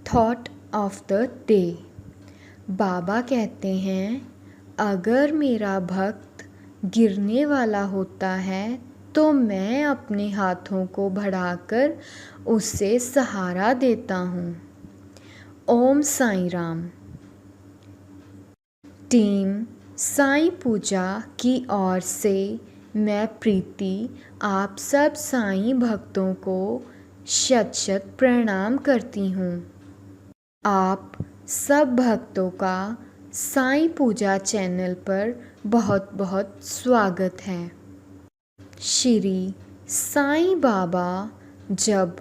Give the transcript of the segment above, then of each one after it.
Thought of the day. बाबा कहते हैं, अगर मेरा भक्त गिरने वाला होता है तो मैं अपने हाथों को बढ़ाकर उसे सहारा देता हूँ। ओम साईं राम। टीम साईं पूजा की ओर से मैं प्रीति आप सब साईं भक्तों को शत शत प्रणाम करती हूँ। आप सब भक्तों का साईं पूजा चैनल पर बहुत बहुत स्वागत है। श्री साईं बाबा जब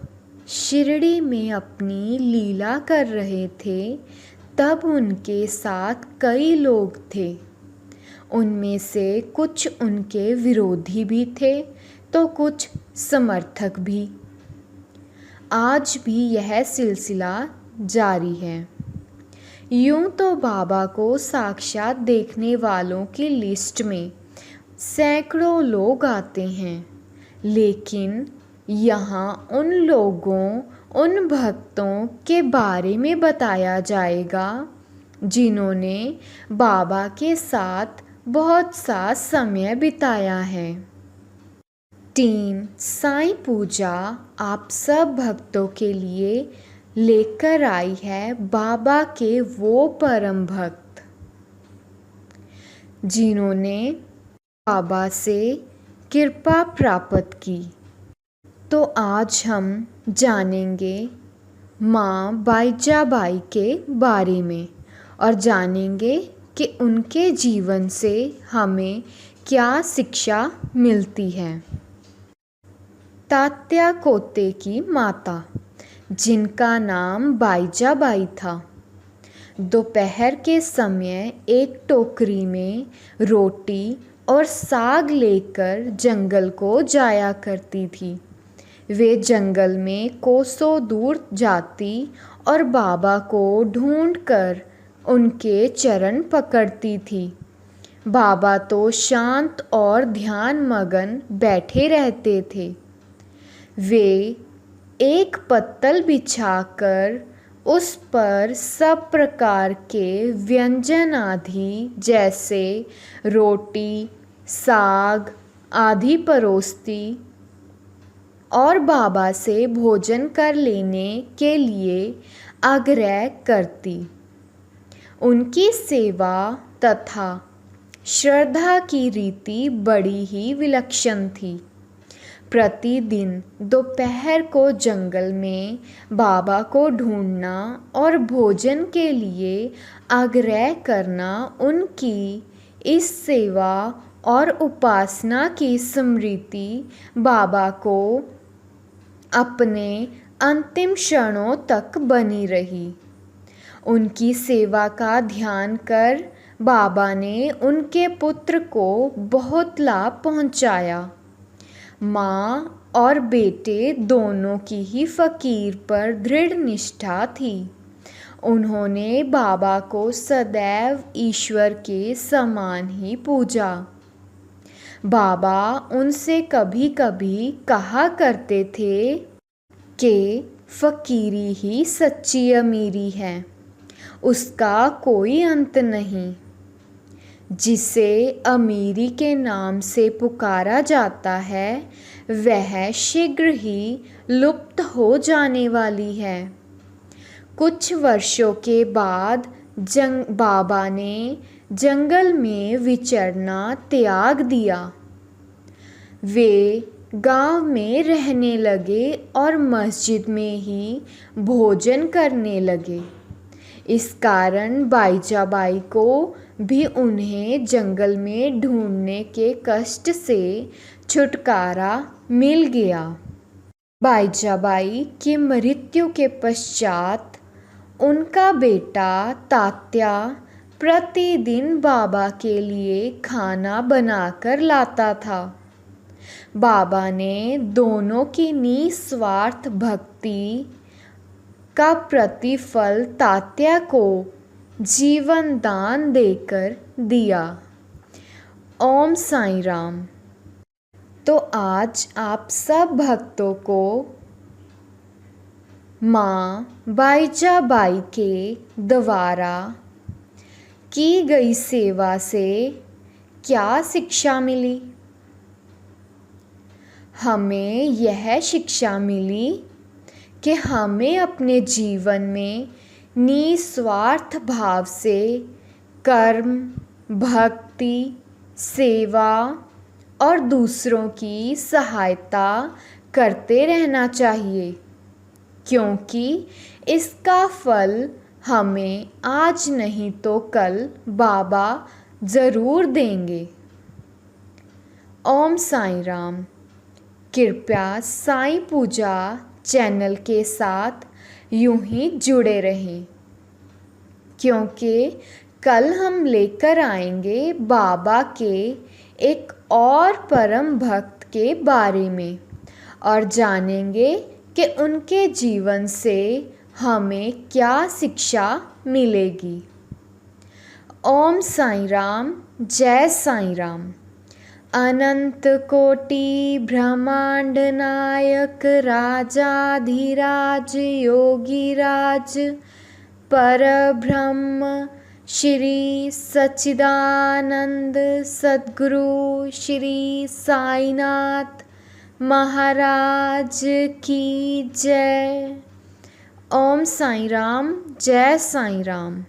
शिरडी में अपनी लीला कर रहे थे तब उनके साथ कई लोग थे। उनमें से कुछ उनके विरोधी भी थे तो कुछ समर्थक भी। आज भी यह सिलसिला जारी है। यूं तो बाबा को साक्षात देखने वालों की लिस्ट में सैकड़ों लोग आते हैं, लेकिन यहाँ उन लोगों, उन भक्तों के बारे में बताया जाएगा जिन्होंने बाबा के साथ बहुत सा समय बिताया है। टीम साईं पूजा आप सब भक्तों के लिए लेकर आई है बाबा के वो परम भक्त जिन्होंने बाबा से कृपा प्राप्त की। तो आज हम जानेंगे माँ बाईजाबाई के बारे में और जानेंगे कि उनके जीवन से हमें क्या शिक्षा मिलती है। तात्या कोते की माता, जिनका नाम बाईजाबाई था, दोपहर के समय एक टोकरी में रोटी और साग लेकर जंगल को जाया करती थी। वे जंगल में कोसों दूर जाती और बाबा को ढूंढकर उनके चरण पकड़ती थी। बाबा तो शांत और ध्यान मगन बैठे रहते थे। वे एक पत्तल बिछाकर उस पर सब प्रकार के व्यंजन आदि जैसे रोटी, साग आदि परोसती और बाबा से भोजन कर लेने के लिए आग्रह करती। उनकी सेवा तथा श्रद्धा की रीति बड़ी ही विलक्षण थी। प्रतिदिन दोपहर को जंगल में बाबा को ढूंढना और भोजन के लिए आग्रह करना उनकी इस सेवा और उपासना की स्मृति बाबा को अपने अंतिम क्षणों तक बनी रही। उनकी सेवा का ध्यान कर बाबा ने उनके पुत्र को बहुत लाभ पहुंचाया। माँ और बेटे दोनों की ही फ़कीर पर दृढ़ निष्ठा थी। उन्होंने बाबा को सदैव ईश्वर के समान ही पूजा। बाबा उनसे कभी कभी कहा करते थे कि फ़कीरी ही सच्ची अमीरी है, उसका कोई अंत नहीं। जिसे अमीरी के नाम से पुकारा जाता है वह शीघ्र ही लुप्त हो जाने वाली है। कुछ वर्षों के बाद बाबा ने जंगल में विचरना त्याग दिया। वे गांव में रहने लगे और मस्जिद में ही भोजन करने लगे। इस कारण बाईजाबाई को भी उन्हें जंगल में ढूंढने के कष्ट से छुटकारा मिल गया। बाईजाबाई की मृत्यु के पश्चात उनका बेटा तात्या प्रतिदिन बाबा के लिए खाना बनाकर लाता था। बाबा ने दोनों की निस्वार्थ भक्ति का प्रतिफल तात्या को जीवन दान देकर दिया। ओम साईं राम। तो आज आप सब भक्तों को माँ बाईजाबाई के द्वारा की गई सेवा से क्या शिक्षा मिली? हमें यह शिक्षा मिली कि हमें अपने जीवन में निस्वार्थ भाव से कर्म, भक्ति, सेवा और दूसरों की सहायता करते रहना चाहिए, क्योंकि इसका फल हमें आज नहीं तो कल बाबा ज़रूर देंगे। ओम साईं राम। कृपया साईं पूजा चैनल के साथ यूं ही जुड़े रहें, क्योंकि कल हम लेकर आएंगे बाबा के एक और परम भक्त के बारे में और जानेंगे कि उनके जीवन से हमें क्या शिक्षा मिलेगी। ओम साईं राम। जय साईं राम। अनंत कोटि ब्रह्मांड नायक राजाधिराज योगीराज परब्रह्म श्री सच्चिदानंद सद्गुरु श्री साईनाथ महाराज की जय। ओम साईं राम। जय साईं राम।